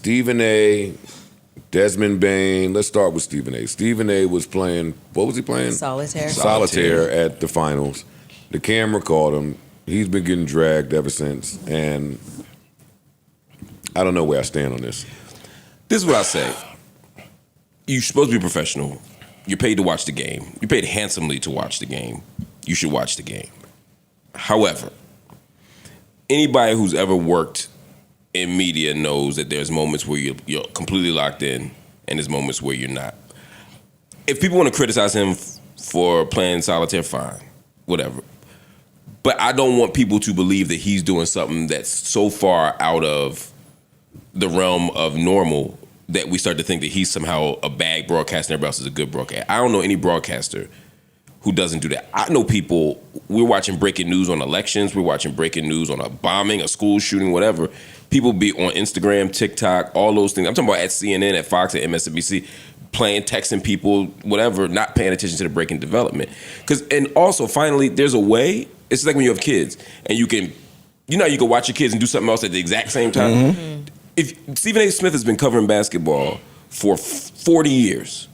Stephen A., Desmond Bain. Let's start with Stephen A. Stephen A. was playing, what was he playing? Solitaire at the finals. The camera caught him. He's been getting dragged ever since. And I don't know where I stand on this. This is what I say. You're supposed to be professional. You're paid to watch the game. You're paid handsomely to watch the game. You should watch the game. However, anybody who's ever worked in media knows that there's moments where you're completely locked in and there's moments where you're not. If people want to criticize him for playing solitaire, fine, whatever. But I don't want people to believe that he's doing something that's so far out of the realm of normal that we start to think that he's somehow a bad broadcaster and everybody else is a good broadcaster. I don't know any broadcaster who doesn't do that. I know people, we're watching breaking news on elections, we're watching breaking news on a bombing, a school shooting, whatever. People be on Instagram, TikTok, all those things. I'm talking about at CNN, at Fox, at MSNBC, playing, texting people, whatever, not paying attention to the breaking development. And also, finally, there's a way, it's like when you have kids, and you can watch your kids and do something else at the exact same time. Mm-hmm. If Stephen A. Smith has been covering basketball for 40 years,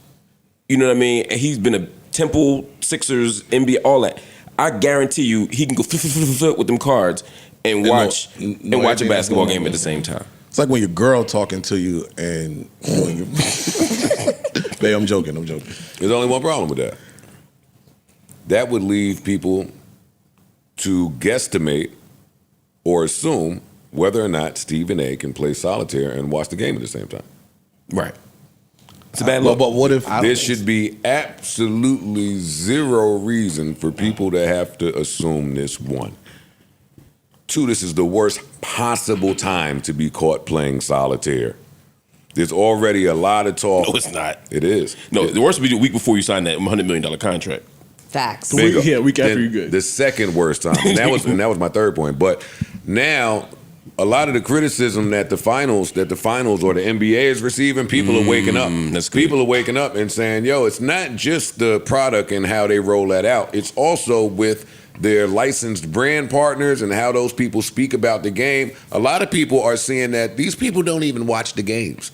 you know what I mean? And he's been a Temple, Sixers, NBA, all that. I guarantee you he can go flip with them cards and watch a basketball game at the same time. It's like when your girl talking to you and when you babe, I'm joking. There's only one problem with that. That would leave people to guesstimate or assume whether or not Stephen A. can play solitaire and watch the game at the same time. Right. It's a bad look. But what if there should be absolutely zero reason for people to have to assume this? One. Two, this is the worst possible time to be caught playing solitaire. There's already a lot of talk. No, it's not. It is. No, the worst would be the week before you sign that $100 million contract. Facts. Week after you're good. The second worst time. And that was my third point. But now, a lot of the criticism that the finals or the NBA is receiving, people are waking up. That's good. People are waking up and saying, yo, it's not just the product and how they roll that out. It's also with their licensed brand partners and how those people speak about the game. A lot of people are seeing that these people don't even watch the games.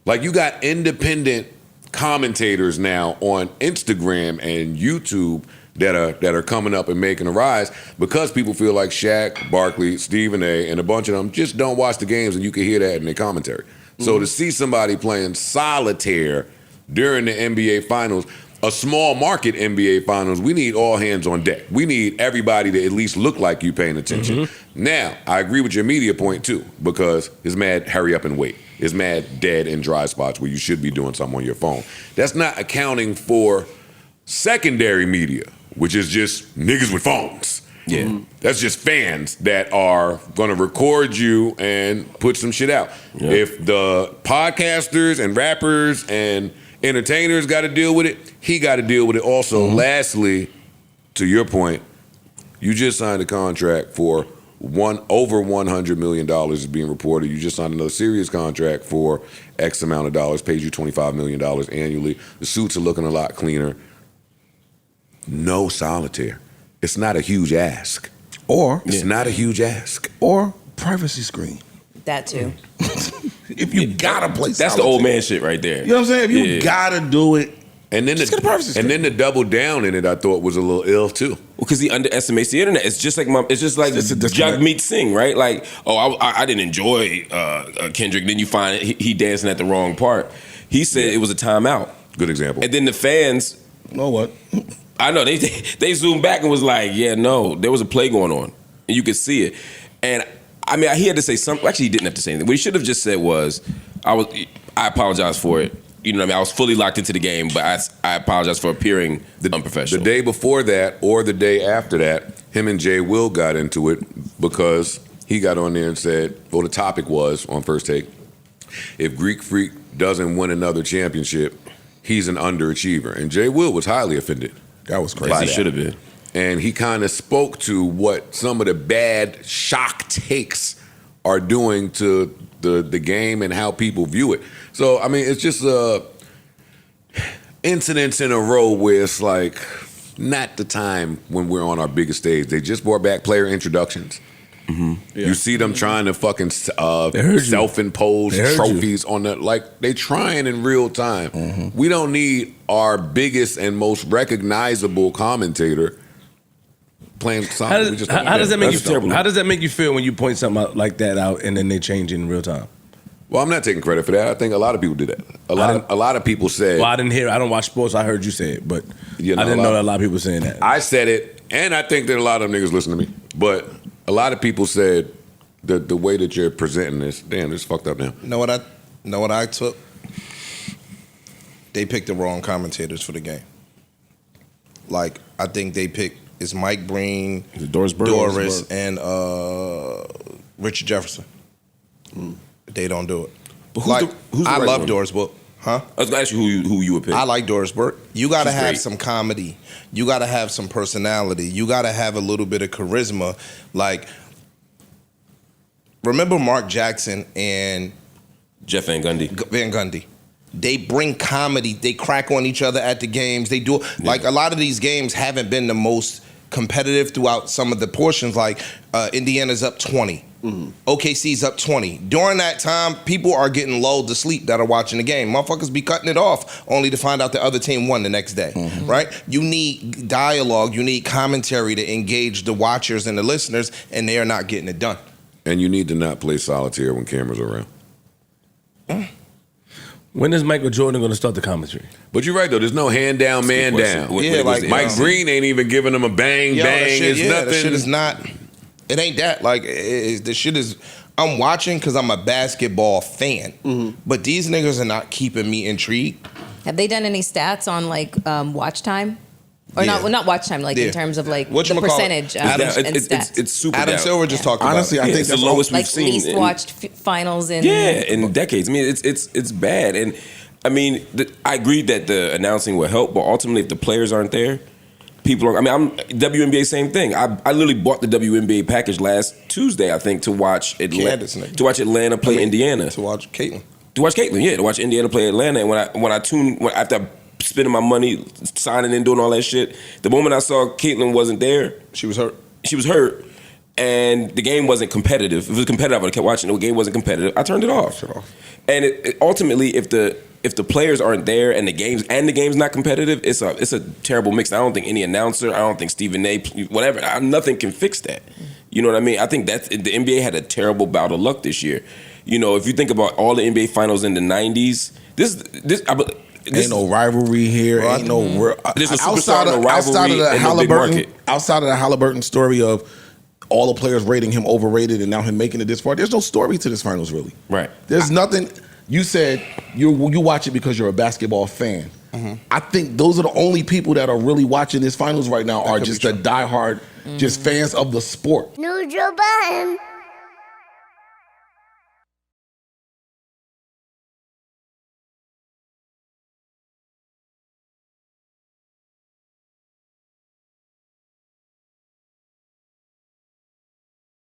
Like, you got independent commentators now on Instagram and YouTube that are coming up and making a rise because people feel like Shaq, Barkley, Stephen A., and a bunch of them just don't watch the games, and you can hear that in their commentary. Mm-hmm. So to see somebody playing solitaire during the NBA Finals, a small market NBA Finals, we need all hands on deck. We need everybody to at least look like you paying attention. Mm-hmm. Now, I agree with your media point too, because it's mad hurry up and wait. It's mad dead and dry spots where you should be doing something on your phone. That's not accounting for secondary media, which is just niggas with phones. Yeah. Mm-hmm. That's just fans that are gonna record you and put some shit out. Yeah. If the podcasters and rappers and entertainers got to deal with it, he got to deal with it also. Mm-hmm. Lastly, to your point, you just signed a contract for over $100 million is being reported. You just signed another serious contract for X amount of dollars, pays you $25 million annually. The suits are looking a lot cleaner. No solitaire. It's not a huge ask. It's not a huge ask. Or privacy screen. That too. If you gotta play solitaire. That's the old man shit right there. You know what I'm saying? If you gotta do it, and then the double down in it, I thought was a little ill too. Well, because he underestimates the internet. It's just like Jagmeet Singh, right? Like, I didn't enjoy Kendrick. Then you find he dancing at the wrong part. He said it was a timeout. Good example. And then the fans, you know what? I know they zoomed back and was like, yeah, no, there was a play going on, and you could see it. And I mean, he had to say something. Actually, he didn't have to say anything. What he should have just said was, I apologize for it. You know what I mean? I was fully locked into the game, but I apologize for appearing unprofessional. The day before that or the day after that, him and Jay Will got into it because he got on there and said, the topic was, on First Take, if Greek Freak doesn't win another championship, he's an underachiever. And Jay Will was highly offended. That was crazy. Yes, he should have been. And he kind of spoke to what some of the bad shock takes are doing to the game and how people view it. So, I mean, it's just incidents in a row where it's like not the time when we're on our biggest stage. They just brought back player introductions. Yeah. You see them trying to fucking you. self-impose They heard trophies on the they trying in real time. We don't need our biggest and most recognizable commentator playing something. How does that make you That's terrible. feel? How does that make you feel when you point something out like that out and then they change it in real time? Well, I'm not taking credit for that. I think a lot of people did that. A lot of people said. Well, I didn't hear. I don't watch sports. I heard you say it, but I didn't know that a lot of people were saying that. I said it, and I think that a lot of them niggas listen to me. But a lot of people said the way that you're presenting this, damn, this is fucked up now. Know what I took? They picked the wrong commentators for the game. Like, I think they picked it's Mike Breen, Doris, and Richard Jefferson. They don't do it. But who's the I right love one? Doris Burke. Huh? I was gonna ask you who you would pick. I like Doris Burke. You got to She's have great. some comedy. You got to have some personality. You got to have a little bit of charisma. Like, remember Mark Jackson and Jeff Van Gundy. Van Gundy. They bring comedy. They crack on each other at the games. They do like a lot of these games haven't been the most competitive throughout some of the portions. Like Indiana's up 20. OKC's up 20. During that time, people are getting lulled to sleep that are watching the game. Motherfuckers be cutting it off only to find out the other team won the next day, right? You need dialogue. You need commentary to engage the watchers and the listeners, and they are not getting it done. And you need to not play solitaire when cameras are around. When is Michael Jordan going to start the commentary? But you're right though. There's no hand down, man down. Yeah, like Mike Green ain't even giving him a bang Yo, bang. that shit, It's nothing. that shit is not. It ain't that. Like the shit is. I'm watching because I'm a basketball fan, but these niggas are not keeping me intrigued. Have they done any stats on like watch time? Or Yeah. not watch time, like Yeah. in terms of like the Whatchamacallit? percentage Adam- and stats. It's super Adam down. Silver just talked about Honestly, it. I think it's the that's lowest we've like seen. least in- watched finals in in decades. I mean, it's bad, and I mean, I agree that the announcing will help, but ultimately, if the players aren't there, people are. I mean, I'm WNBA, same thing. I literally bought the WNBA package last Tuesday, I think, to watch Candace, nigga. Atlanta play Indiana. To watch Caitlin. To watch Caitlin, yeah, to watch Indiana play Atlanta. And after spending my money, signing and doing all that shit, the moment I saw Caitlin wasn't there, She was hurt. she was hurt, and the game wasn't competitive. If it was competitive, I would have kept watching. The game wasn't competitive. I turned it off. And it ultimately, if the players aren't there and the game's not competitive, it's a terrible mix. I don't think any announcer, I don't think Stephen A, whatever, nothing can fix that. You know what I mean? I think that the NBA had a terrible bout of luck this year. You know, if you think about all the NBA finals in the '90s, Ain't no rivalry here. Bro, Ain't no real, There's no superstar, no rivalry, and no big market. Outside of the Halliburton story of all the players rating him overrated and now him making it this far, there's no story to this finals really. Right. There's nothing. You said you watch it because you're a basketball fan. I think those are the only people that are really watching this finals right now are just the diehard, just fans of the sport. Neutral Budden.